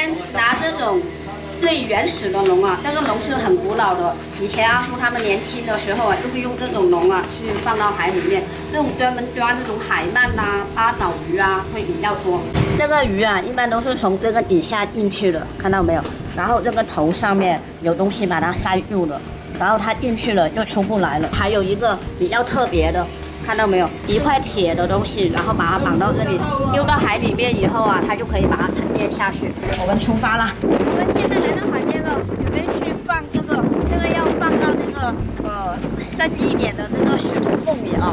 天拿这种最原始的笼啊，这个笼是很古老的。以前阿夫他们年轻的时候啊，就是用这种笼啊去放到海里面，这种专门抓这种海鳗呐、八爪鱼啊会比较多。这个鱼啊，一般都是从这个底下进去的，看到没有？然后这个头上面有东西把它塞住了，然后它进去了就出不来了。还有一个比较特别的。看到没有？一块铁的东西，然后把它绑到这里，丢到海里面以后啊，它就可以把它沉淀下去。我们出发了。我们现在来到海边了，准备去放这个要放到那个深一点的那个石头缝里啊。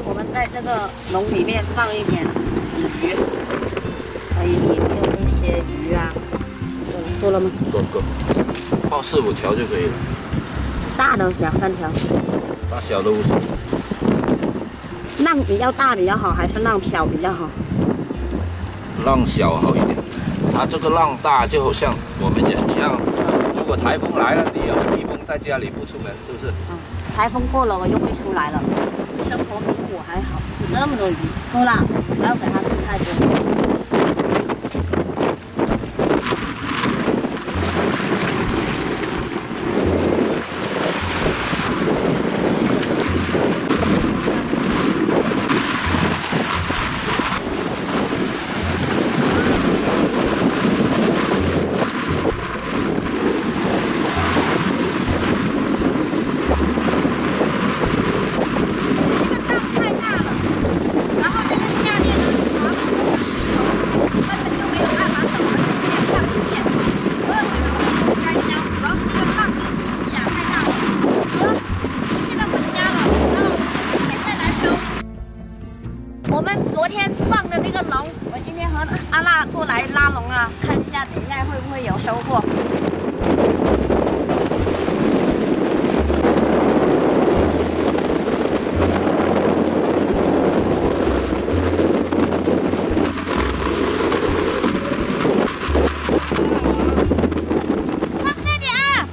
我们在这个笼里面放一点死鱼。还有里面那些鱼啊，够了吗？够，放4、5条就可以了。大的2、3条，大小都无所谓。浪比较大比较好，还是浪小比较好？浪小好一点。它这个浪大，就好像我们人一样，如果台风来了，你有蜜蜂在家里不出门，是不是？台风过了我又会出来了。生活比我还好，那么多鱼，够了，不要给它吃太多。我们昨天放的那个笼，我今天和阿娜过来拉笼啊，看一下等一下会不会有收获。放这里啊！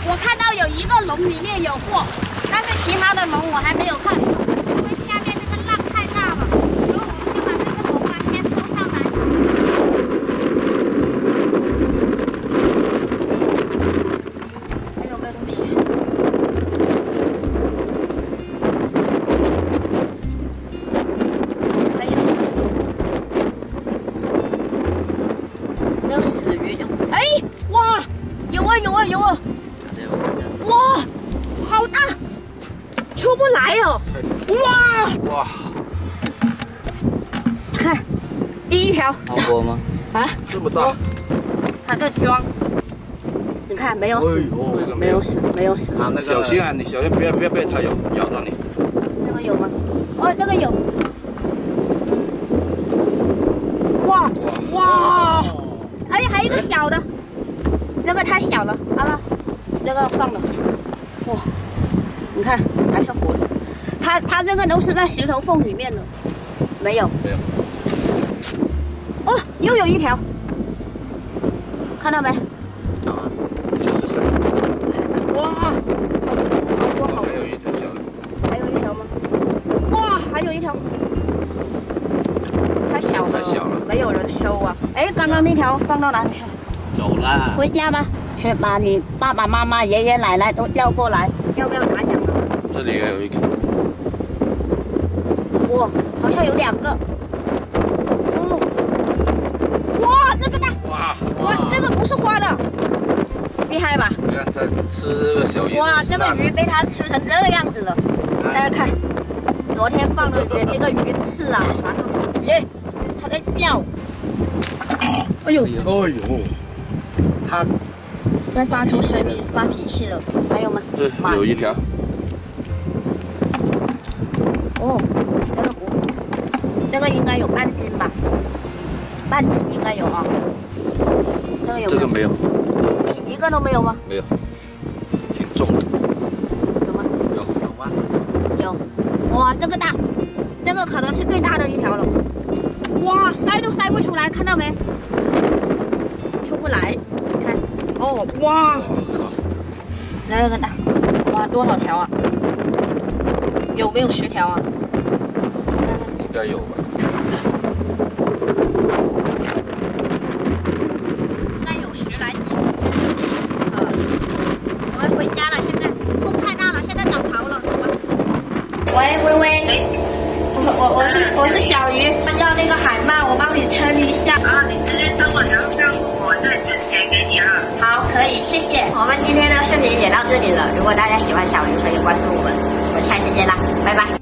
我看到有一个笼里面有货，但是其他的笼我还没有看。有啊！哇，好大，出不来哦！哇！看，第一条。好多吗？啊，这么大。它在装，你看没有死，这个没有死，没有死。小心啊，你小心不要被它咬到你。这个有吗？哦，这个有。哇！哎，还有一个小的。这个太小了，好了，这个放了。哇，你看还是活的。它这个都是在石头缝里面的，没有。没有。哦，又有一条，看到没？又是谁？哇，好多。还有一条小的。还有一条吗？哇，还有一条。太小了。太小了，没有人收啊。哎，刚刚那条放到哪里去？走了，回家吧，去把你爸爸妈妈、爷爷奶奶都叫过来，要不要拿奖了？这里也有一个。哇，好像有2个。哦，哇，这个大！哇，这个不是花的，厉害吧？你看它吃这个小鱼。哇，这个鱼被它吃成这个样子了，大家看，昨天放的鱼，这个鱼刺啊，全都耶，它在叫。哎呦！它在发出声音、发脾气了。还有吗？对，有一条。哦，这个应该有半斤吧？半斤应该有啊。这个有没有？这个没有。一个都没有吗？没有，挺重的。有吗？有吗？有。哇，这个大，这个可能是最大的一条了。哇，塞都塞不出来，看到没？出不来，你看。哦，哇，那个大，哇，多少条啊？有没有10条啊？应该有吧。应该有10来斤。我要回家了，现在风太大了，现在涨潮了。喂，微微，我是小鱼，要那个海鳗，我帮你称一下。啊，你直接等我，然后告诉我再之前给你啊。好，可以，谢谢。我们今天的视频也到这里了，如果大家喜欢小鱼，可以关注我们，我们下期见啦，拜拜。